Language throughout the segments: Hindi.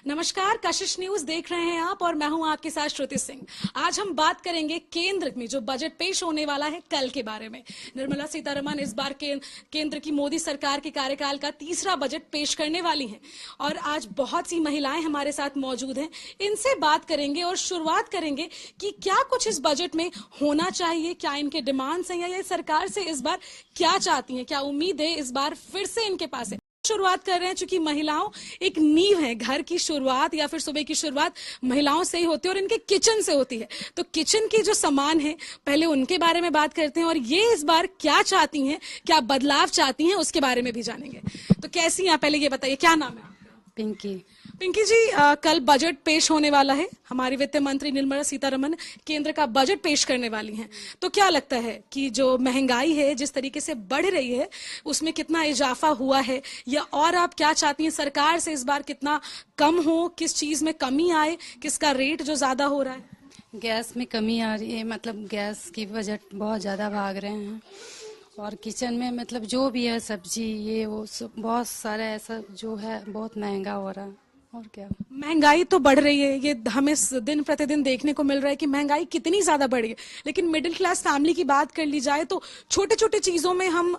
नमस्कार, कशिश न्यूज देख रहे हैं आप और मैं हूं आपके साथ श्रुति सिंह। आज हम बात करेंगे केंद्र में जो बजट पेश होने वाला है कल के बारे में। निर्मला सीतारमण इस बार केंद्र की मोदी सरकार के कार्यकाल का तीसरा बजट पेश करने वाली हैं और आज बहुत सी महिलाएं हमारे साथ मौजूद हैं। इनसे बात करेंगे और शुरुआत करेंगे कि क्या कुछ इस बजट में होना चाहिए, क्या इनके डिमांड्स हैं या ये सरकार से इस बार क्या चाहती हैं, क्या उम्मीद है इस बार फिर से इनके पास है। शुरुआत कर रहे हैं चूंकि महिलाओं एक नींव है, घर की शुरुआत या फिर सुबह की शुरुआत महिलाओं से ही होती है और इनके किचन से होती है। तो किचन की जो सामान है पहले उनके बारे में बात करते हैं और ये इस बार क्या चाहती हैं, क्या बदलाव चाहती हैं उसके बारे में भी जानेंगे। तो कैसी हैं, पहले ये बताइए क्या नाम है आपका? पिंकी जी, कल बजट पेश होने वाला है। हमारी वित्त मंत्री निर्मला सीतारमण केंद्र का बजट पेश करने वाली हैं। तो क्या लगता है कि जो महंगाई है जिस तरीके से बढ़ रही है उसमें कितना इजाफा हुआ है या और आप क्या चाहती हैं सरकार से इस बार कितना कम हो, किस चीज में कमी आए, किसका रेट जो ज्यादा हो रहा है? गैस में कमी आ रही है, मतलब गैस की बजट बहुत ज़्यादा भाग रहे हैं और किचन में मतलब जो भी है सब्जी ये वो सब बहुत सारा ऐसा जो है बहुत महंगा हो रहा है। और क्या, महंगाई तो बढ़ रही है, ये हमें दिन प्रतिदिन देखने को मिल रहा है कि महंगाई कितनी ज्यादा बढ़ी है। लेकिन मिडिल क्लास फैमिली की बात कर ली जाए तो छोटे छोटे चीजों में हम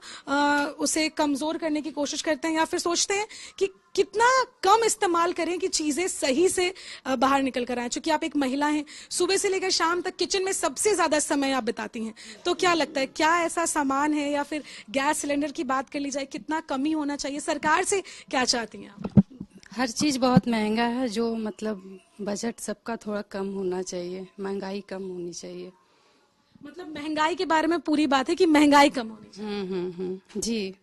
उसे कमजोर करने की कोशिश करते हैं या फिर सोचते हैं कि कितना कम इस्तेमाल करें कि चीजें सही से बाहर निकल कर आए। चूंकि आप एक महिला हैं, सुबह से लेकर शाम तक किचन में सबसे ज्यादा समय आप बिताती हैं, तो क्या लगता है क्या ऐसा सामान है या फिर गैस सिलेंडर की बात कर ली जाए कितना कमी होना चाहिए, सरकार से क्या चाहती हैं आप? हर चीज़ बहुत महंगा है, जो मतलब बजट सबका थोड़ा कम होना चाहिए, महंगाई कम होनी चाहिए। मतलब महंगाई के बारे में पूरी बात है कि महंगाई कम होनी चाहिए। जी,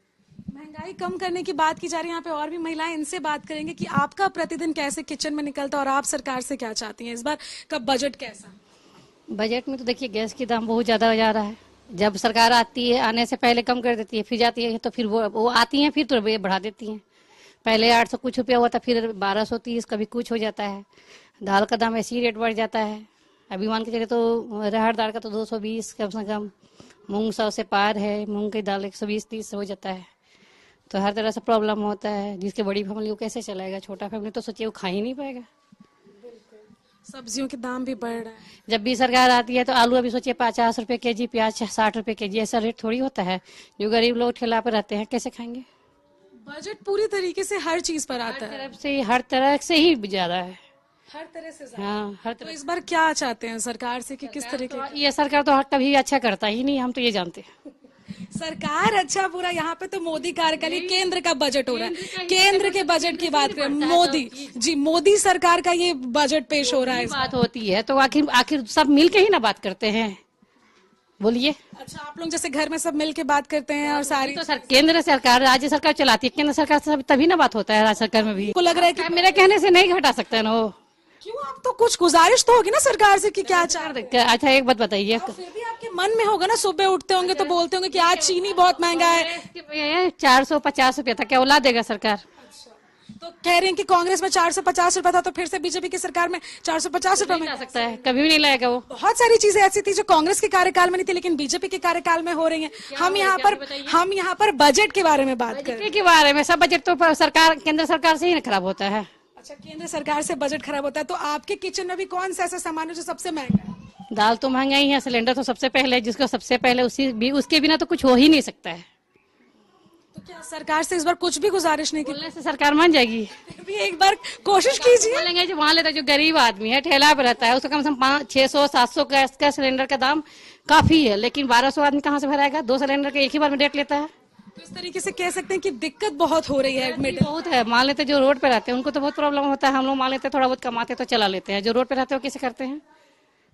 महंगाई कम करने की बात की जा रही है। यहाँ पे और भी महिलाएं, इनसे बात करेंगे कि आपका प्रतिदिन कैसे किचन में निकलता है और आप सरकार से क्या चाहती हैं, इस बार का बजट कैसा? बजट में तो देखिए गैस की दाम बहुत ज्यादा हो जा रहा है। जब सरकार आती है आने से पहले कम कर देती है, फिर जाती है तो फिर वो आती हैं फिर तो ये बढ़ा देती हैं। पहले 800 कुछ रुपया हुआ था, फिर 1230 कभी कुछ हो जाता है। दाल का दाम ऐसे ही रेट बढ़ जाता है। अभी मान के चले तो अरहर दाल का तो 220 कम से कम, मूंग 100 से पार है, मूंग की दाल 120-30 हो जाता है। तो हर तरह से प्रॉब्लम होता है। जिसके बड़ी फैमिली वो कैसे चलाएगा, छोटा फैमिली तो सोचिए वो खा ही नहीं पाएगा। सब्जियों के दाम भी बढ़ रहा है। जब भी सरकार आती है तो आलू अभी सोचिए 50 रुपए केजी, प्याज 60 रुपए केजी, ऐसा रेट थोड़ी होता है। जो गरीब लोग ठेला पर रहते हैं कैसे खाएंगे? बजट पूरी तरीके से हर चीज पर आता है, हर तरह से ही ज्यादा है। हर तरह से ज्यादा। हाँ, हर तो तरह। इस बार क्या चाहते हैं सरकार से कि किस तरीके तो ये सरकार तो कभी अच्छा करता ही नहीं, हम तो ये जानते हैं। सरकार अच्छा पूरा, यहाँ पे तो मोदी कार्यकाल, ये केंद्र का बजट हो रहा है। केंद्र के बजट की बात करें, मोदी जी, मोदी सरकार का ये बजट पेश हो रहा है। बात होती है तो आखिर आखिर सब मिल के ही ना बात करते हैं, बोलिए। अच्छा, आप लोग जैसे घर में सब मिल के बात करते हैं और सारी तो केंद्र सरकार राज्य सरकार चलाती है, केंद्र सरकार से तभी ना बात होता है राज्य सरकार में भी। को लग रहा है कि मेरे कहने से नहीं घटा सकते ना वो। क्यों, आप तो कुछ गुजारिश तो होगी ना सरकार से कि क्या चाहते हैं? अच्छा एक बात बताइए, फिर भी आपके मन में होगा ना, सुबह उठते होंगे तो बोलते होंगे कि आज चीनी बहुत महंगा है। 450 रुपया था, क्या वो ला देगा सरकार? तो कह रहे हैं कि कांग्रेस में 450 रुपया था तो फिर से बीजेपी की सरकार में 450 रुपया में ला सकता है, कभी भी नहीं लाएगा वो। बहुत सारी चीजें ऐसी थी जो कांग्रेस के कार्यकाल में नहीं थी लेकिन बीजेपी के कार्यकाल में हो रही हैं। हम यहाँ पर बजट के बारे में बात कर रहे हैं। के बारे में सब बजट तो सरकार, केंद्र सरकार से ही खराब होता है। अच्छा, केंद्र सरकार से बजट खराब होता है। तो आपके किचन में भी कौन सा ऐसा सामान है जो सबसे महंगा है? दाल तो महंगा ही है, सिलेंडर तो सबसे पहले, जिसको सबसे पहले उसके बिना तो कुछ हो ही नहीं सकता है। तो क्या सरकार से इस बार कुछ भी गुजारिश नहीं की? बोलने से सरकार मान जाएगी? फिर भी एक बार कोशिश कीजिए। बोलेंगे जो वहाँ लेता है, जो गरीब आदमी है ठेला पे रहता है, उसको कम से कम 600-700 गैस का सिलेंडर का दाम काफी है। लेकिन 1200 आदमी कहाँ से भराएगा? 2 सिलेंडर के एक ही बार में डेट लेता है। तो इस तरीके से कह सकते हैं कि दिक्कत बहुत हो रही है। बहुत है, मान लेते जो रोड पे रहते हैं उनको तो बहुत प्रॉब्लम होता है। हम लोग मान लेते थोड़ा बहुत कमाते तो चला लेते हैं, जो रोड पे रहते हैं वो कैसे करते हैं?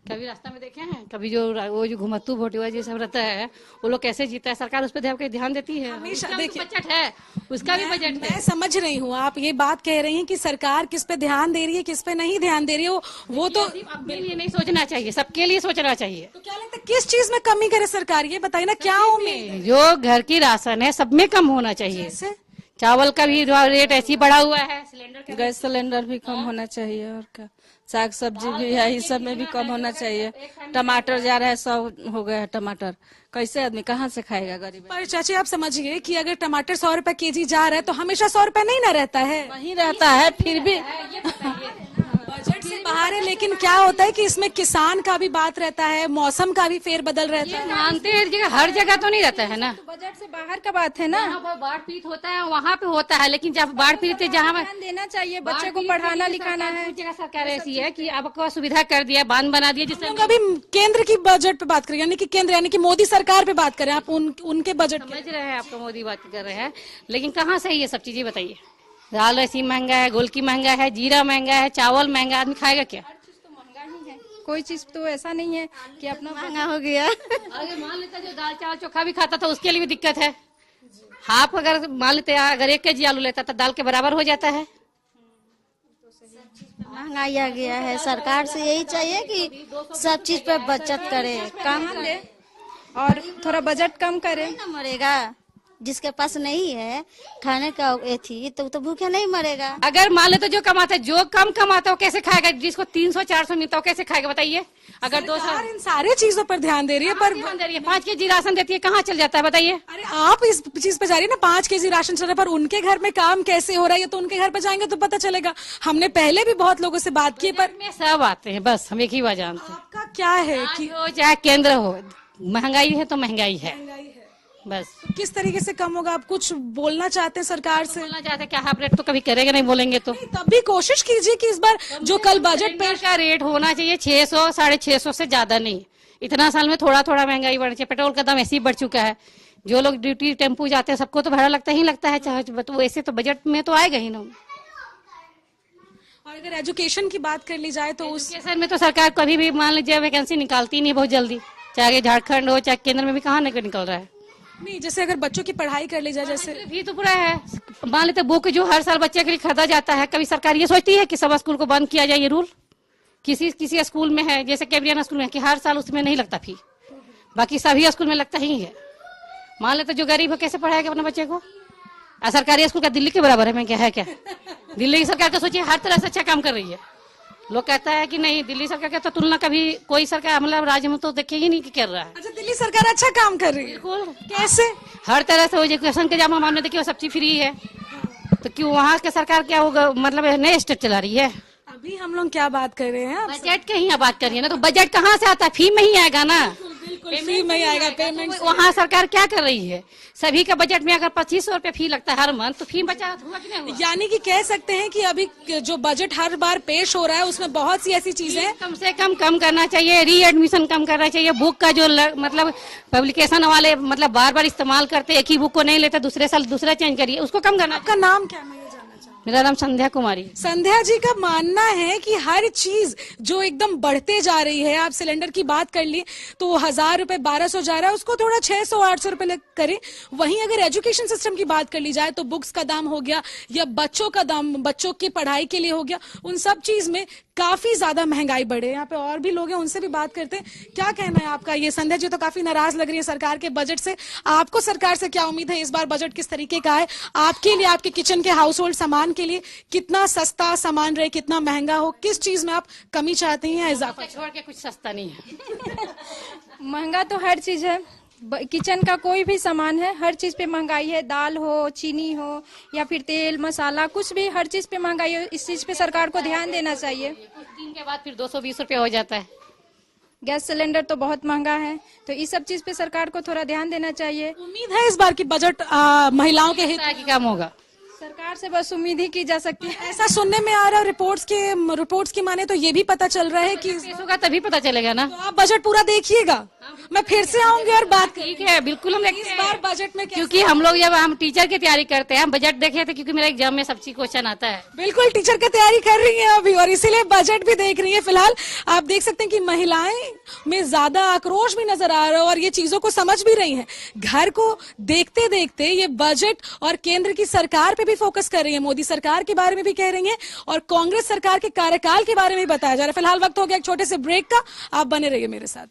कभी रास्ता में देखे हैं? कभी वो जो घुमत्तू भोटिया जी सब रहता है वो लोग कैसे जीता है? सरकार उस पर ध्यान देती है। हमेशा देखिए बजट है, उसका भी बजट है। मैं समझ रही हूँ, आप ये बात कह रही हैं कि सरकार किस पे ध्यान दे रही है, किस पे नहीं ध्यान दे रही है, वो तो अपने लिए नहीं सोचना चाहिए, सबके लिए सोचना चाहिए। तो क्या लगता है किस चीज में कमी करे सरकार, ये बताइए ना, क्या उम्मीद है? जो घर की राशन है सब में कम होना चाहिए। चावल का भी रेट ऐसे ही बढ़ा हुआ है, गैस सिलेंडर भी कम होना चाहिए और क्या, साग सब्जी भी है, इस सब में भी कम होना चाहिए। टमाटर जा रहा है 100 हो गया है टमाटर, कैसे आदमी कहाँ से खाएगा गरीब? पर चाची आप समझिए कि अगर टमाटर 100 रुपए केजी जा रहा है तो हमेशा 100 रुपए नहीं ना रहता है, वही रहता है फिर भी। बजट से बाहर है। लेकिन क्या होता है कि इसमें किसान का भी बात रहता है, मौसम का भी फेरबदल रहता है। मानते हैं हर जगह तो नहीं रहता है ना, बजट से बाहर का बात है ना। जहाँ पर बाढ़ पीड़ित होता है वहाँ पे होता है, लेकिन जब बाढ़ पीड़ित है जहाँ ध्यान देना चाहिए, बच्चे को पढ़ाना लिखाना है। कुछ जगह सरकार ऐसी है कि आपको सुविधा कर दिया, बांध बना दिया, जिससे हम लोग अभी केंद्र की बजट पे बात करें, यानी कि केंद्र यानी कि मोदी सरकार पे बात करें, आप उनके बजट समझ रहे हैं, आपको मोदी बात कर रहे हैं, लेकिन कहाँ से ये सब चीजें बताइए। दाल ऐसी महंगा है, गोलकी महंगा है, जीरा महंगा है, चावल महंगा है, आदमी खाएगा क्या? कोई चीज तो ऐसा नहीं है कि अपना महंगा हो गया। अगर मान लेता जो दाल चावल चोखा भी खाता था उसके लिए भी दिक्कत है। हाफ अगर मान लेते अगर 1 केजी आलू लेता तो दाल के बराबर हो जाता है। महंगाई आ गया है, सरकार से यही चाहिए कि सब चीज पर बचत करे, कम दे और थोड़ा बजट कम करे। ना मरेगा। जिसके पास नहीं है खाने का ये थी तो भूखे नहीं मरेगा। अगर मान लेते जो कमाता है, जो कम कमाता है वो कैसे खाएगा? जिसको 300-400 मिलता है वो कैसे खाएगा बताइए? अगर 200 सरकार इन सारे चीजों पर ध्यान दे रही है, पर ध्यान दे रही है, 5 केजी राशन देती है, कहाँ चल जाता है बताइए? अरे आप इस चीज पे जा रही है ना, 5 केजी राशन चल रहा है, पर उनके घर में काम कैसे हो रहा है ये तो उनके घर पे जाएंगे तो पता चलेगा। हमने पहले भी बहुत लोगों से बात की, पर में सब आते हैं, बस हम एक ही बात जानते हैं, आपका क्या है कि हो चाहे केंद्र हो, महंगाई है तो महंगाई है, बस। किस तरीके से कम होगा? आप कुछ बोलना चाहते हैं सरकार से? बोलना चाहते हैं क्या, हाफ रेट तो कभी करेगा नहीं, बोलेंगे तो। तब भी कोशिश कीजिए कि इस बार जो कल बजट पे पेट्रोल का रेट होना चाहिए 600 650 से ज्यादा नहीं। इतना साल में थोड़ा थोड़ा महंगाई बढ़ चाहिए। पेट्रोल का दाम ऐसे ही बढ़ चुका है। जो लोग ड्यूटी टेम्पू जाते हैं सबको तो भाड़ा लगता ही लगता है, चाहे तो वैसे तो बजट में तो आएगा ही ना। और अगर एजुकेशन की बात कर ली जाए तो उस एजुकेशन में तो सरकार कभी भी मान लीजिए वैकेंसी निकालती नहीं बहुत जल्दी, चाहे झारखंड हो चाहे केंद्र में भी कहाँ निकल रहा है। नहीं, जैसे अगर बच्चों की पढ़ाई कर ली जाए, जैसे भी तो पूरा है। मान लेते बुक जो हर साल बच्चे के लिए खरीदा जाता है, कभी सरकार ये सोचती है कि सब स्कूल को बंद किया जाए? ये रूल किसी स्कूल में है, जैसे कैब्रियाना स्कूल में कि हर साल उसमें नहीं लगता फी, बाकी सभी स्कूल में लगता ही है। मान लेते जो गरीब हो कैसे पढ़ाएगा अपने बच्चे को? सरकारी स्कूल का दिल्ली के बराबर है मैं क्या है क्या? दिल्ली की सरकार का सोचिए हर तरह से अच्छा काम कर रही है। लोग कहता है कि नहीं दिल्ली सरकार की तो तुलना कभी कोई सरकार मतलब राज्य में तो देखे ही नहीं कि कर रहा है। अच्छा, दिल्ली सरकार अच्छा काम कर रही है? बिल्कुल। कैसे? हर तरह से एजुकेशन के जामा मामले देखिए सब चीज फ्री है, तो क्यों वहाँ के सरकार क्या होगा मतलब नए स्टेट चला रही है? अभी हम लोग क्या बात कर रहे हैं? बजट के ही बात करिए ना, तो बजट कहाँ से आता है? फी में ही आएगा ना, बिल्कुल फ्री में ही आएगा पेमेंट। तो वहाँ सरकार क्या कर रही है? सभी का बजट में अगर 2500 रुपये फी लगता है हर मंथ, तो फी बचा हुआ कि नहीं हुआ? यानी कि कह सकते हैं कि अभी जो बजट हर बार पेश हो रहा है उसमें बहुत सी ऐसी चीजें कम से कम करना चाहिए, री एडमिशन कम करना चाहिए, बुक का जो मतलब पब्लिकेशन वाले मतलब बार बार इस्तेमाल करते, एक ही बुक को नहीं लेते, दूसरे साल दूसरा चेंज करिए, उसको कम करना। आपका नाम क्या है, मैं ये जानना चाहूँ? मेरा नाम संध्या कुमारी। संध्या जी का मानना है कि हर चीज जो एकदम बढ़ते जा रही है, आप सिलेंडर की बात कर ली तो 1000 रुपए 1200 जा रहा है, उसको थोड़ा 600-800 रुपए करें। वहीं अगर एजुकेशन सिस्टम की बात कर ली जाए तो बुक्स का दाम हो गया या बच्चों का दाम बच्चों की पढ़ाई के लिए हो गया, उन सब चीज में काफी ज्यादा महंगाई बढ़े। यहाँ पे और भी लोग हैं, उनसे भी बात करते हैं। क्या कहना है आपका? ये संध्या जी तो काफी नाराज लग रही है सरकार के बजट से। आपको सरकार से क्या उम्मीद है? इस बार बजट किस तरीके का है आपके लिए? आपके किचन के हाउस होल्ड सामान के लिए कितना सस्ता सामान रहे, कितना महंगा हो? किस चीज में आप कमी चाहते हैं या इजाफा? छोड़ के कुछ सस्ता नहीं है। महंगा तो हर चीज है, किचन का कोई भी सामान है, हर चीज पे महंगाई है। दाल हो, चीनी हो या फिर तेल मसाला, कुछ भी हर चीज पे महंगाई है। इस चीज पे सरकार को ध्यान देना चाहिए। कुछ दिन के बाद फिर 220 रुपये हो जाता है। गैस सिलेंडर तो बहुत महंगा है, तो इस सब चीज पे सरकार को थोड़ा ध्यान देना चाहिए। उम्मीद है इस बार की बजट महिलाओं के हित की काम होगा। सरकार से बस उम्मीद ही की जा सकती है। ऐसा सुनने में आ रहा है। रिपोर्ट्स की माने तो ये भी पता चल रहा है कि पैसों का तभी पता चलेगा ना। तो आप बजट पूरा देखिएगा, मैं फिर से आऊंगी और बात करेंगे। ठीक है, बिल्कुल हम देखते इस हैं। बार बजट में क्योंकि हम लोग जब हम टीचर की तैयारी करते हैं, हम बजट देखे थे क्योंकि मेरा एग्जाम में सब चीज क्वेश्चन आता है। बिल्कुल टीचर की तैयारी कर रही हैं अभी और इसीलिए बजट भी देख रही है। फिलहाल आप देख सकते हैं कि महिलाएं में ज्यादा आक्रोश भी नजर आ रहा है और ये चीजों को समझ भी रही हैं। घर को देखते देखते ये बजट और केंद्र की सरकार पे भी फोकस कर रही है, मोदी सरकार के बारे में भी कह रही है और कांग्रेस सरकार के कार्यकाल के बारे में भी बताया जा रहा है। फिलहाल वक्त हो गया एक छोटे से ब्रेक का, आप बने रहिए मेरे साथ।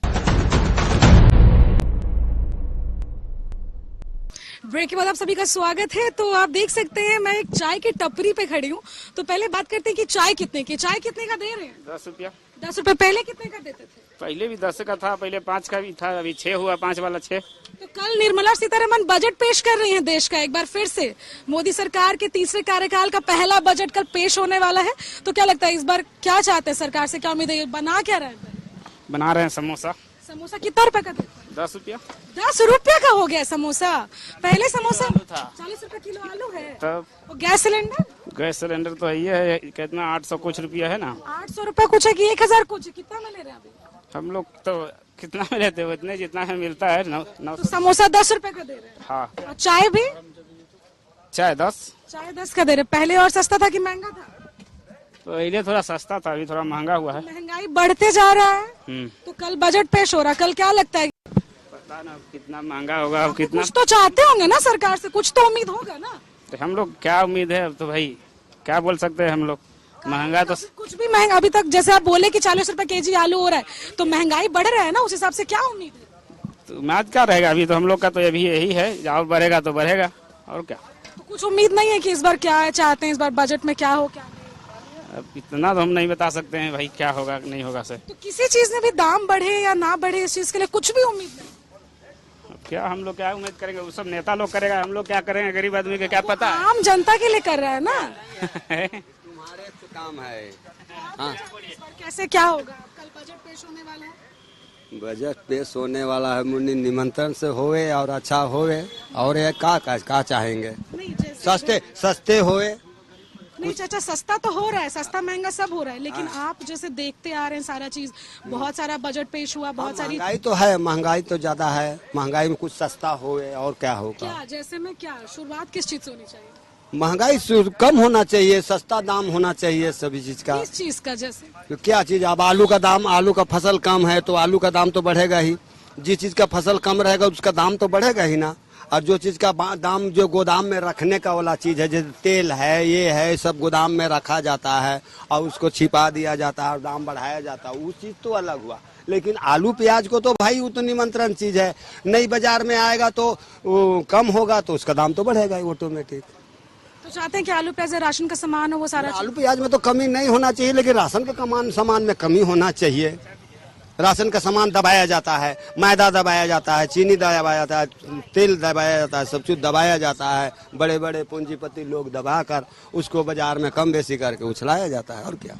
ब्रेक के बाद आप सभी का स्वागत है। तो आप देख सकते हैं मैं एक चाय की टपरी पे खड़ी हूँ। तो पहले बात करते हैं कि चाय कितने की, चाय कितने का दे रहे हैं? 10 रुपया। 10 रुपए। पहले कितने का देते थे? पहले भी 10 का था, पहले 5 का भी था, अभी 6 हुआ, 5 वाला 6। तो कल निर्मला सीतारमण बजट पेश कर रही हैं देश का। एक बार फिर से मोदी सरकार के तीसरे कार्यकाल का पहला बजट कल पेश होने वाला है। तो क्या लगता है इस बार क्या चाहते हैं सरकार से, क्या उम्मीद है, बना क्या रहे हैं? बना रहे हैं समोसा। समोसा कितना रुपए का देते हैं? 10 रुपया। 10 रुपया का हो गया समोसा। पहले समोसा 40 रुपए किलो आलू है। तब और गैस सिलेंडर? गैस सिलेंडर तो है कितना 800 कुछ रुपया है ना। 800 रुपए कुछ है कि 1000 कुछ है? कितना में ले रहे हैं अभी? हम लोग तो कितना में लेते हैं उतने जितना है मिलता है। 900। तो समोसा 10 रुपए का दे रहे हैं। हाँ, और चाय भी? चाय 10। चाय 10 का दे रहे हैं। पहले और सस्ता था कि महंगा था? पहले थोड़ा सस्ता था, अभी थोड़ा महंगा हुआ है। महंगाई बढ़ते जा रहा है। तो कल बजट पेश हो रहा, कल क्या लगता है? पता ना कितना महंगा होगा, अब कितना। कुछ तो चाहते होंगे ना सरकार से, कुछ तो उम्मीद होगा ना। तो हम लोग क्या उम्मीद है, अब तो भाई क्या बोल सकते हैं हम लोग। महंगा तो कुछ भी महंगा अभी तक, जैसे आप बोले कि 40 रुपए केजी आलू हो रहा है, तो महंगाई बढ़ रहा है ना, उस हिसाब से क्या उम्मीद है? तो मैच क्या रहेगा, अभी तो हम लोग का तो अभी यही है, और बढ़ेगा तो बढ़ेगा, और क्या। तो कुछ उम्मीद नहीं है कि इस बार क्या चाहते हैं, इस बार बजट में क्या हो क्या नहीं? अब इतना तो हम नहीं बता सकते हैं भाई क्या होगा नहीं होगा से। तो किसी चीज में भी दाम बढ़े या ना बढ़े, इस चीज के लिए कुछ भी उम्मीद नहीं? अब क्या हम लोग क्या उम्मीद करेंगे, वो सब नेता लोग करेगा, हम लोग क्या करेंगे, गरीब आदमी का क्या पता है। आम जनता के लिए कर रहा है ना। तुम्हारे तो काम है। हाँ, इस बार कैसे क्या होगा? कल बजट पेश होने वाला है। बजट पेश होने वाला है, मुन्नी निमंत्रण से होए और अच्छा होए, और ये का चाहेंगे, नहीं जैसे सस्ते होए। नहीं चाचा, सस्ता तो हो रहा है, सस्ता महंगा सब हो रहा है, लेकिन आप जैसे देखते आ रहे हैं सारा चीज, बहुत सारा बजट पेश हुआ, बहुत सारी महंगाई तो है, महंगाई तो ज्यादा है, महंगाई में कुछ सस्ता होए और क्या होगा। क्या जैसे में क्या शुरुआत किस चीज से होनी चाहिए? महंगाई कम होना चाहिए, सस्ता दाम होना चाहिए सभी चीज का। किस चीज का? जैसे तो क्या चीज, अब आलू का दाम, आलू का फसल कम है तो आलू का दाम तो बढ़ेगा ही। जिस चीज का फसल कम रहेगा उसका दाम तो बढ़ेगा ही ना। और जो चीज का दाम जो गोदाम में रखने का वाला चीज है, जैसे तेल है, ये है, सब गोदाम में रखा जाता है और उसको छिपा दिया जाता है और दाम बढ़ाया जाता है, वो चीज तो अलग हुआ। लेकिन आलू प्याज को तो भाई वो तो निमंत्रण चीज है, नई बाजार में आएगा तो कम होगा तो उसका दाम तो बढ़ेगा ही ऑटोमेटिक। तो चाहते हैं कि आलू प्याज राशन का सामान हो वो सारा? आलू प्याज में तो कमी नहीं होना चाहिए, लेकिन राशन का सामान में कमी होना चाहिए। राशन का सामान दबाया जाता है, मैदा दबाया जाता है, चीनी दबाया जाता है, तेल दबाया जाता है, सब कुछ दबाया जाता है। बड़े बड़े पूंजीपति लोग दबा कर उसको बाजार में कम बेसी करके उछलाया जाता है, और क्या।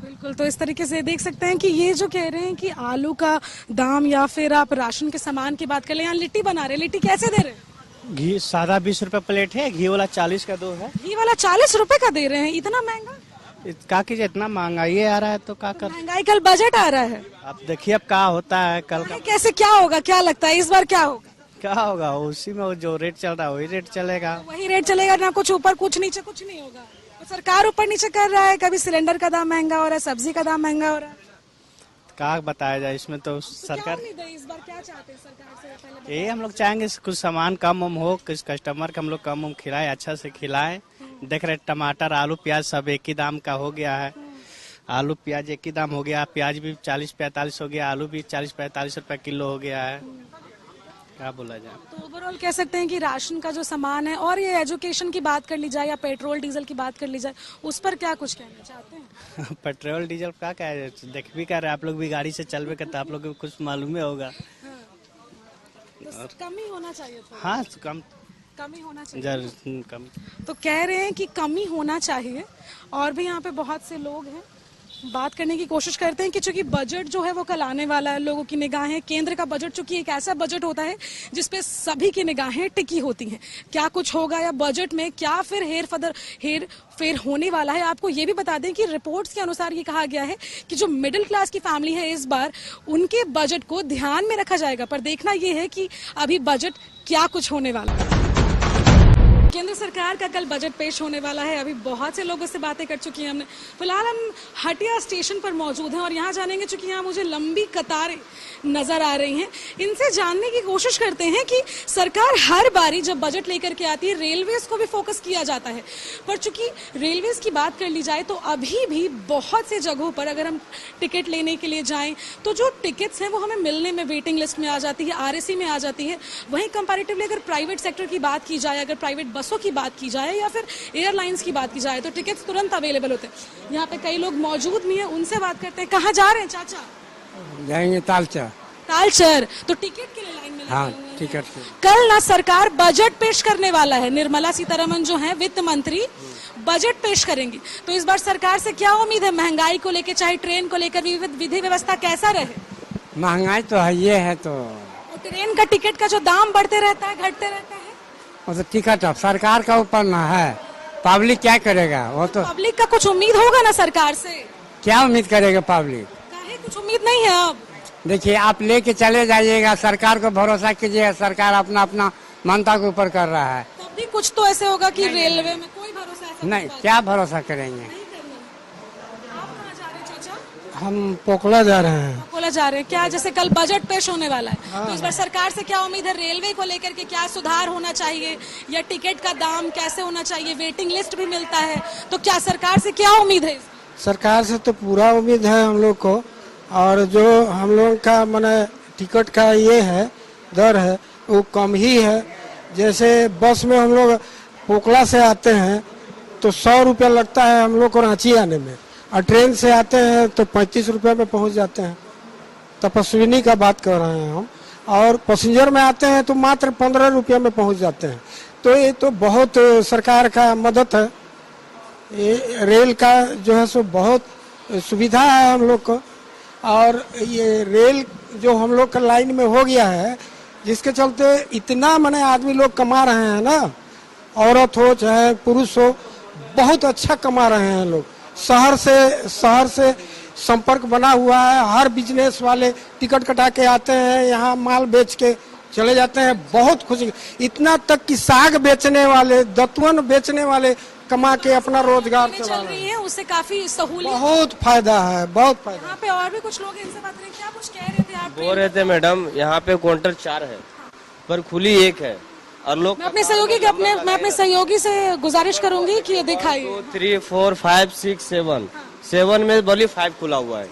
बिल्कुल। तो इस तरीके से देख सकते हैं कि ये जो कह रहे हैं कि आलू का दाम या फिर आप राशन के सामान की बात कर ले, यहाँ लिट्टी बना रहे, लिट्टी कैसे दे रहे हैं? घी सादा 20 रुपए प्लेट है, घी वाला 40 का 2 है। घी वाला 40 रुपए का दे रहे हैं, इतना महंगा? का कीजिए, इतना महंगाई आ रहा है तो क्या कर। महंगाई, कल बजट आ रहा है, अब देखिए अब क्या होता है कल का। कैसे क्या होगा, क्या लगता है इस बार क्या होगा? क्या होगा, उसी में जो रेट चल रहा है वही रेट चलेगा। वही रेट चलेगा ना, कुछ ऊपर कुछ नीचे कुछ नहीं होगा। तो सरकार ऊपर नीचे कर रहा है, कभी सिलेंडर का दाम महंगा हो रहा है, सब्जी का दाम महंगा हो रहा है। क्या बताया जाए इसमें तो क्या सरकार, उम्मीद है इस बार, क्या चाहते हैं सरकार से? पहले ये हम लोग चाहेंगे कुछ सामान कम हो, कुछ कस्टमर के हम लोग कम खिलाए, अच्छा से खिलाए। देख रहे टमाटर आलू प्याज सब एक ही दाम का हो गया है। आलू प्याज एक ही दाम हो गया, प्याज भी 40-45 हो गया, आलू भी 40-45 रुपए किलो हो गया है। क्या बोला जाए। तो ओवरऑल कह सकते हैं कि राशन का जो सामान है, और ये एजुकेशन की बात कर ली जाए या पेट्रोल डीजल की बात कर ली जाए, उस पर क्या कुछ कहना चाहते हैं? पेट्रोल डीजल का क्या है, देख भी कर रहे आप लोग भी गाड़ी से चलवे करते, आप लोग को कुछ मालूम ही होगा। तो कमी होना चाहिए था। हाँ कमी होना चाहिए। कम। तो कह रहे हैं कि कमी होना चाहिए। और भी यहाँ पे बहुत से लोग हैं, बात करने की कोशिश करते हैं कि चूंकि बजट जो है वो कल आने वाला है, लोगों की निगाहें, केंद्र का बजट चूंकि एक ऐसा बजट होता है जिसपे सभी की निगाहें टिकी होती हैं, क्या कुछ होगा या बजट में क्या फिर हेर फेर होने वाला है। आपको ये भी बता दें कि रिपोर्ट्स के अनुसार ये कहा गया है कि जो मिडिल क्लास की फैमिली है, इस बार उनके बजट को ध्यान में रखा जाएगा। पर देखना ये है कि अभी बजट क्या कुछ होने वाला है। केंद्र सरकार का कल बजट पेश होने वाला है। अभी बहुत से लोगों से बातें कर चुकी हैं हमने। फिलहाल हम हटिया स्टेशन पर मौजूद हैं और यहाँ जानेंगे, चूंकि यहाँ मुझे लंबी कतारें नजर आ रही हैं, इनसे जानने की कोशिश करते हैं कि सरकार हर बारी जब बजट लेकर के आती है रेलवेज को भी फोकस किया जाता है, पर चूंकि रेलवेज की बात कर ली जाए तो अभी भी बहुत से जगहों पर अगर हम टिकट लेने के लिए जाएं तो जो टिकट्स हैं वो हमें मिलने में वेटिंग लिस्ट में आ जाती है, आरएसी में आ जाती है। वहीं कंपैरेटिवली अगर प्राइवेट सेक्टर की बात की जाए, अगर प्राइवेट बसों की बात की जाए या फिर एयरलाइंस की बात की जाए तो टिकट्स तुरंत अवेलेबल होते हैं। यहाँ पे कई लोग मौजूद भी हैं, उनसे बात करते हैं। कहाँ जा रहे हैं चाचा? जाएंगे तालचर। तालचर। तो टिकट के लिए लाइन में लगे हाँ, हुए हैं। टिकट के। कल ना सरकार बजट पेश करने वाला है। निर्मला सीतारमण जो है वित्त मंत्री बजट पेश करेंगी, तो इस बार सरकार से क्या उम्मीद है? महंगाई को लेकर, चाहे ट्रेन को लेकर विधि व्यवस्था कैसा रहे? महंगाई तो है, ये है तो ट्रेन का टिकट का जो दाम बढ़ते रहता है, घटते रहता है, वो तो टिकट अब सरकार का ऊपर ना है, पब्लिक क्या करेगा? वो तो पब्लिक का कुछ उम्मीद होगा ना सरकार से? क्या उम्मीद करेगा पब्लिक? काहे कुछ उम्मीद नहीं है अब? देखिए, आप लेके चले जाइएगा, सरकार को भरोसा कीजिए, सरकार अपना अपना मनता के ऊपर कर रहा है। तब भी कुछ तो ऐसे होगा कि रेलवे में कोई भरोसा ऐसा नहीं, क्या भरोसा करेंगे? नहीं करना। आप कहाँ जा रहे हैं चाचा? हम पोखला जा रहे हैं। बोला जा रहे हैं क्या? जैसे कल बजट पेश होने वाला है, तो इस बार सरकार से क्या उम्मीद है? रेलवे को लेकर के क्या सुधार होना चाहिए, या टिकट का दाम कैसे होना चाहिए? वेटिंग लिस्ट भी मिलता है, तो क्या सरकार से क्या उम्मीद है? सरकार से तो पूरा उम्मीद है हम लोग को, और जो हम लोग का माने टिकट का ये है दर है वो कम ही है। जैसे बस में हम लोग पोखला से आते हैं तो 100 रुपया लगता है हम लोग को रांची आने में, और ट्रेन से आते हैं तो 35 रुपये में पहुंच जाते हैं। तपस्विनी का बात कर रहे हैं हम। और पैसेंजर में आते हैं तो मात्र 15 रुपये में पहुंच जाते हैं। तो ये तो बहुत सरकार का मदद है। ये रेल का जो है सो बहुत सुविधा है हम लोग को, और ये रेल जो हम लोग का लाइन में हो गया है, जिसके चलते इतना माने आदमी लोग कमा रहे हैं ना, औरत हो चाहे पुरुष हो, बहुत अच्छा कमा रहे हैं लोग। शहर से संपर्क बना हुआ है। हर बिजनेस वाले टिकट कटा के आते हैं, यहाँ माल बेच के चले जाते हैं। बहुत खुशी, इतना तक कि साग बेचने वाले, दतवन बेचने वाले कमा के अपना रोजगार चला रहे हैं। उससे काफी सहूलियत, बहुत फायदा है, बहुत फायदा। यहाँ पे और भी कुछ लोग हैं, इनसे बात करें। क्या कुछ कह रहे थे आप? बोल रहे थे मैडम, यहाँ पे काउंटर 4 है पर खुली 1 है, और लोग मैं अपने सहयोगी से गुजारिश करूंगी कि ये दिखाइए। 2, 3, 4, 5, 6, 7 में बोली 5 खुला हुआ है,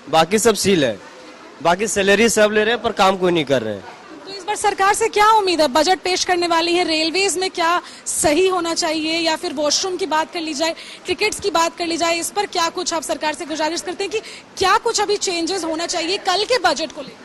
बाकी सब सील है। बाकी सैलरी सब ले रहे हैं पर काम कोई नहीं कर रहे हैं। तो इस बार सरकार से क्या उम्मीद है? बजट पेश करने वाली है, रेलवेज में क्या सही होना चाहिए, या फिर वॉशरूम की बात कर ली जाए, टिकट्स की बात कर ली जाए, इस पर क्या कुछ आप सरकार से गुजारिश करते हैं कि क्या कुछ अभी चेंजेस होना चाहिए कल के बजट को लेकर?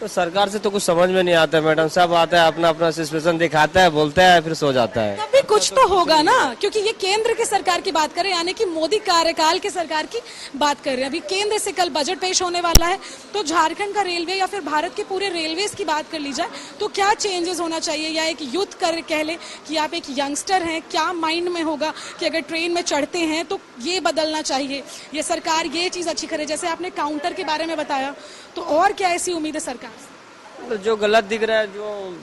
तो सरकार से तो कुछ समझ में नहीं आता मैडम, सब आता है अपना अपना सिचुएशन दिखाता है, बोलता है, फिर सो जाता है। तब भी कुछ तो होगा ना, क्योंकि ये केंद्र की सरकार की बात कर रहे हैं, यानी कि मोदी कार्यकाल की सरकार की बात कर रहे हैं। अभी केंद्र से कल बजट पेश होने वाला है, तो झारखंड का रेलवे या फिर भारत के पूरे रेलवेज की बात कर ली जाए तो क्या चेंजेस होना चाहिए? या एक यूथ कर कह ले कि आप एक यंगस्टर हैं, क्या माइंड में होगा कि अगर ट्रेन में चढ़ते हैं तो ये बदलना चाहिए, ये सरकार ये चीज अच्छी करे? जैसे आपने काउंटर के बारे में बताया, तो और क्या ऐसी उम्मीद है सरकार से? तो जो गलत दिख रहा है, जो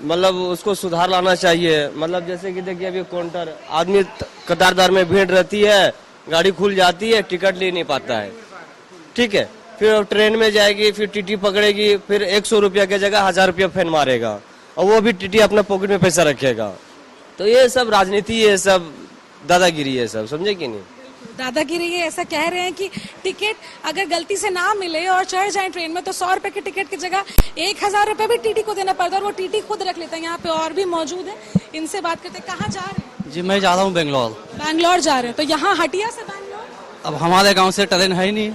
मतलब उसको सुधार लाना चाहिए। मतलब जैसे कि देखिए, अभी काउंटर आदमी कतारदार में भीड़ रहती है, गाड़ी खुल जाती है, टिकट ले नहीं पाता है, ठीक है। फिर ट्रेन में जाएगी, फिर टीटी पकड़ेगी, फिर 100 रुपया की जगह 1000 रुपया फाइन मारेगा, और वो भी टीटी अपना पॉकेट में पैसा रखेगा। तो ये सब राजनीति है, सब दादागिरी है, सब समझे कि नहीं? दादागिरी है। ऐसा कह रहे हैं कि टिकट अगर गलती से ना मिले और चढ़ जाए ट्रेन में तो 100 रुपए के टिकट की जगह 1000 रुपए भी टीटी को देना पड़ता है, और वो टीटी खुद रख लेता है। यहाँ पे और भी मौजूद है, इनसे बात करते हैं। कहाँ जा रहे हैं? जी, मैं जा रहा हूँ बेंगलोर। बैंगलोर जा रहे हैं, तो यहाँ हटिया से बैंगलोर? अब हमारे गांव से ट्रेन है ही नहीं।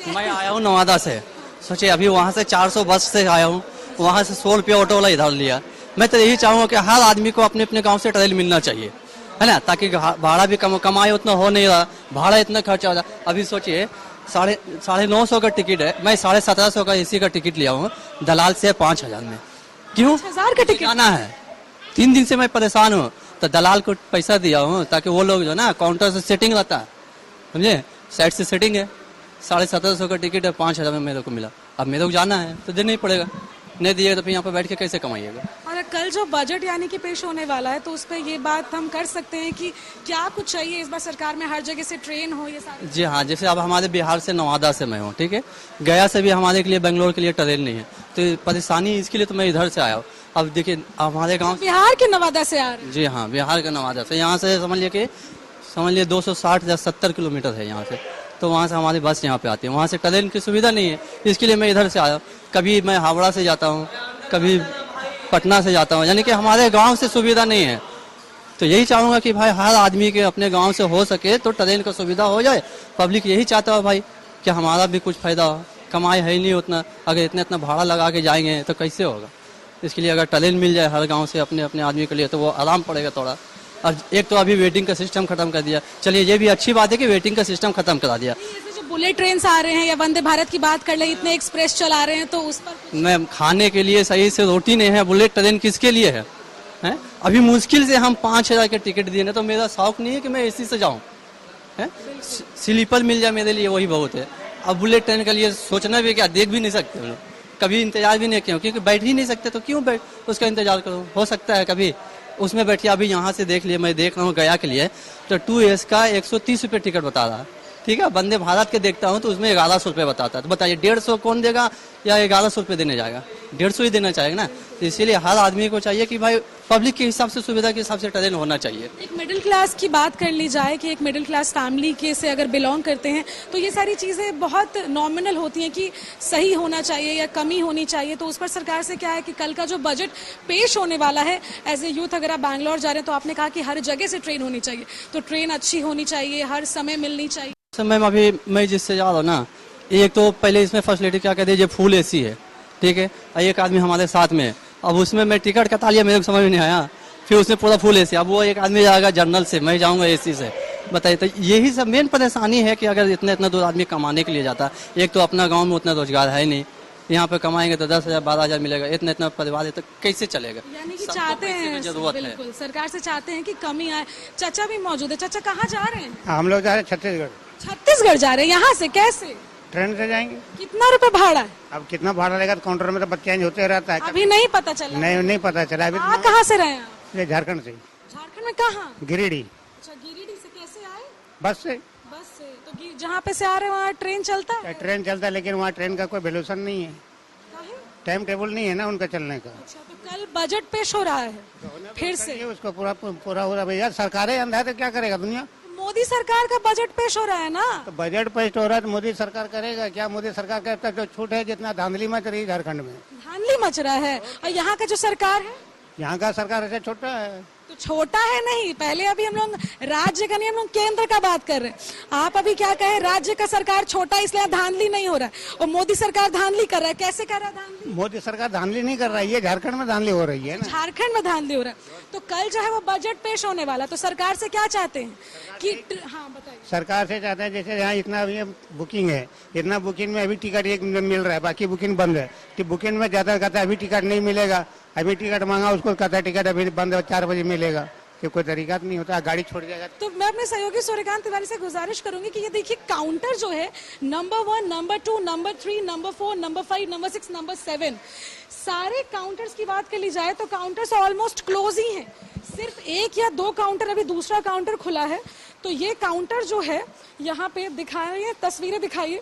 मैं आया हूँ नवादा से, सोचे अभी वहाँ से 400 बस से आया हूँ, वहाँ से 100 रुपया ऑटो वाला इधर लिया। मैं तो यही चाहूँगा कि हर आदमी को अपने अपने गाँव से ट्रेन मिलना चाहिए, है ना, ताकि भाड़ा भी कमाए उतना हो नहीं रहा, भाड़ा इतना खर्चा हो रहा। अभी सोचिए 950 का टिकट है, मैं 1750 का एसी का टिकट लिया हूँ दलाल से 5000 में। क्यों? 5000 का टिकट आना है। 3 दिन से मैं परेशान हूँ, तो दलाल को पैसा दिया हूँ ताकि वो लोग जो ना काउंटर से सेटिंग रहता है, समझे, साइड से सेटिंग है। 1750 का टिकट है, 5000 में मेरे को मिला। अब मेरे को जाना है तो देना ही पड़ेगा, नहीं दिएगा तो फिर यहाँ पे बैठ के कैसे कमाइएगा? और कल जो बजट यानी कि पेश होने वाला है तो उस पर ये बात हम कर सकते हैं कि क्या कुछ चाहिए इस बार सरकार में, हर जगह से ट्रेन हो ये सारी? जी हाँ, जैसे अब हमारे बिहार से नवादा से मैं हूँ, ठीक है, गया से भी हमारे के लिए बेंगलोर के लिए ट्रेन नहीं है, तो परेशानी इसके लिए तो मैं इधर से आया हूँ। अब देखिए हमारे गाँव बिहार के नवादा से आ रहे हैं? जी हाँ, बिहार का नवादा से, यहाँ से समझ लिए 260 या 70 किलोमीटर है यहाँ से, तो वहाँ से हमारी बस यहाँ पे आती है, वहाँ से ट्रेन की सुविधा नहीं है, इसके लिए मैं इधर से आया। कभी मैं हावड़ा से जाता हूँ, कभी पटना से जाता हूँ, यानी कि हमारे गांव से सुविधा नहीं है। तो यही चाहूँगा कि भाई हर आदमी के अपने गांव से हो सके तो ट्रेन का सुविधा हो जाए। पब्लिक यही चाहता है भाई कि हमारा भी कुछ फायदा हो, कमाई है ही नहीं उतना, अगर इतना भाड़ा लगा के जाएंगे तो कैसे होगा। इसके लिए अगर ट्रेन मिल जाए हर गाँव से अपने अपने आदमी के लिए तो वो आराम पड़ेगा थोड़ा। और एक तो अभी वेटिंग का सिस्टम खत्म कर दिया, चलिए ये भी अच्छी बात है कि वेटिंग का सिस्टम खत्म करा दिया। जो बुलेट ट्रेन आ रहे हैं या वंदे भारत की बात कर ले, इतने एक्सप्रेस चला रहे हैं तो उस पर मैं खाने के लिए सही से रोटी नहीं है, बुलेट ट्रेन किसके लिए है? हैं? अभी मुश्किल से हम 5,000 के टिकट दिए ना, तो मेरा शौक नहीं है कि मैं एसी से जाऊं, स्लीपर मिल जाए मेरे लिए वही बहुत है। अब बुलेट ट्रेन के लिए सोचना भी क्या, देख भी नहीं सकते हम लोग, कभी इंतजार भी नहीं किया, क्योंकि बैठ ही नहीं सकते तो क्यों उसका इंतजार करो। हो सकता है कभी उसमें बैठिए। अभी यहाँ से देख लिए, मैं देख रहा हूँ गया के लिए तो 2S का 130 रुपये टिकट बता रहा है, ठीक है। वंदे भारत के देखता हूँ तो उसमें 1100 रुपये बताता है, तो बताइए 150 कौन देगा या 1100 रुपये देने जाएगा? 150 ही देना चाहेगा ना। तो इसीलिए हर आदमी को चाहिए कि भाई पब्लिक के हिसाब से, सुविधा के हिसाब से ट्रेन होना चाहिए। एक मिडिल क्लास की बात कर ली जाए कि एक मिडिल क्लास फैमिली के से अगर बिलोंग करते हैं तो ये सारी चीज़ें बहुत नॉमिनल होती हैं कि सही होना चाहिए या कमी होनी चाहिए। तो उस पर सरकार से क्या है कि कल का जो बजट पेश होने वाला है, एज ए यूथ अगर आप बैंगलोर जा रहे हैं तो आपने कहा कि हर जगह से ट्रेन होनी चाहिए, तो ट्रेन अच्छी होनी चाहिए, हर समय मिलनी चाहिए। मैम अभी मैं जिससे जा रहा हूँ ना, एक तो पहले इसमें फैसिलिटी क्या कहते हैं, ये फुल एसी है, ठीक है। एक आदमी हमारे साथ में, अब उसमें मैं टिकट कटा लिया, मेरे को समझ में नहीं आया, फिर उसने पूरा फुल एसी, अब वो एक आदमी जाएगा जनरल से, मैं जाऊंगा एसी से, बताइए। तो यही सब मेन परेशानी है कि अगर इतना दूर आदमी कमाने के लिए जाता, एक तो अपना गाँव में उतना रोजगार है नहीं, यहाँ पे कमाएंगे तो 10,000 12,000 मिलेगा, इतना परिवार है तो कैसे चलेगा। यानी कि चाहते हैं बिल्कुल सरकार से चाहते हैं कि कमी आए। चाचा भी मौजूद है, चाचा कहाँ जा रहे हैं? हम लोग जा रहे हैं छत्तीसगढ़। छत्तीसगढ़ जा रहे हैं, यहाँ से कैसे? ट्रेन से जाएंगे। कितना रुपए भाड़ा है? अब कितना भाड़ा लगेगा काउंटर में तो चेंज होते रहता है, अभी नहीं पता चला। नहीं पता चला अभी। कहाँ से रहे हैं? ये झारखंड से। झारखंड में कहाँ? गिरिडीह। अच्छा, गिरिडीह से कैसे आए? बस से। तो जहाँ पे से आ रहे हैं वहाँ ट्रेन चलता है? ट्रेन चलता है, लेकिन वहाँ ट्रेन का कोई वैल्यूशन नहीं है, टाइम टेबल नहीं है ना उनका चलने का। अच्छा, तो कल बजट पेश हो रहा है फिर से, उसको पूरा हो रहा है भैया, सरकारें अंधा है तो क्या करेगा दुनिया। मोदी सरकार का बजट पेश हो रहा है ना, तो बजट पेश हो रहा है तो मोदी सरकार करेगा क्या? मोदी सरकार का तक जो छूट है, जितना धांधली मच रही है झारखंड में, धांधली मच रहा है। और यहाँ का जो सरकार है, यहाँ का सरकार ऐसे छोटा है, तो छोटा है नहीं, पहले अभी हम लोग राज्य का नहीं, हम लोग केंद्र का बात कर रहे हैं। आप अभी क्या कहे, राज्य का सरकार छोटा इसलिए धांधली नहीं हो रहा है, और मोदी सरकार धांधली कर रहा है। कैसे कर रहा है धांधली? मोदी सरकार धांधली नहीं कर रही है, झारखंड में धांधली हो रही है ना। झारखंड में धांधली हो रहा है। तो कल जो है वो बजट पेश होने वाला, तो सरकार से क्या चाहते हैं कि हाँ बताइए। सरकार से चाहते हैं जैसे यहाँ इतना अभी बुकिंग है, इतना बुकिंग में अभी टिकट एक मिल रहा है, बाकी बुकिंग बंद है। तो बुकिंग में ज्यादा कहता है अभी टिकट नहीं मिलेगा, अभी टिकट मांगा उसको कहता है टिकट अभी बंद है, 4 बजे मिलेगा, कि कोई तरीका नहीं होता, गाड़ी छोड़ जाएगा। तो मैं अपने सहयोगी सूर्यकांत तिवारी से गुजारिश करूंगी कि ये देखिए काउंटर जो है number 1, number 2, number 3, number 4, number 5, number 6, number 7, सारे काउंटर्स की बात कर ली जाए तो काउंटर्स ऑलमोस्ट क्लोज ही हैं। सिर्फ 1 या 2 काउंटर, अभी दूसरा काउंटर खुला है। तो ये काउंटर जो है यहाँ पे दिखाइए, तस्वीरें दिखाइए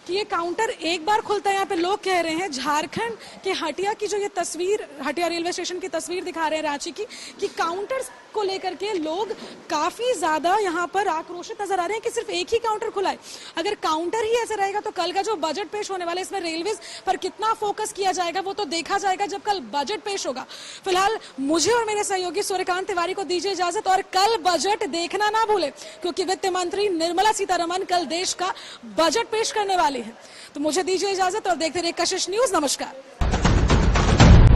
कि ये काउंटर एक बार खुलता है। यहाँ पे लोग कह रहे हैं, झारखंड के हटिया की जो ये तस्वीर, हटिया रेलवे स्टेशन की तस्वीर दिखा रहे हैं रांची की, कि काउंटर्स को लेकर के लोग काफी ज्यादा यहाँ पर आक्रोशित नजर आ रहे हैं कि सिर्फ एक ही काउंटर खुला है। अगर काउंटर ही ऐसे रहेगा तो कल का जो बजट पेश होने वाला है, इसमें रेलवेज पर कितना फोकस किया जाएगा वो तो देखा जाएगा जब कल बजट पेश होगा। फिलहाल मुझे और मेरे सहयोगी सूर्यकांत तिवारी को दीजिए इजाजत, और कल बजट देखना ना भूले, क्योंकि वित्त मंत्री निर्मला सीतारमण कल देश का बजट पेश करने वाली है। तो मुझे दीजिए इजाजत और देखते रहिए कशिश न्यूज। नमस्कार।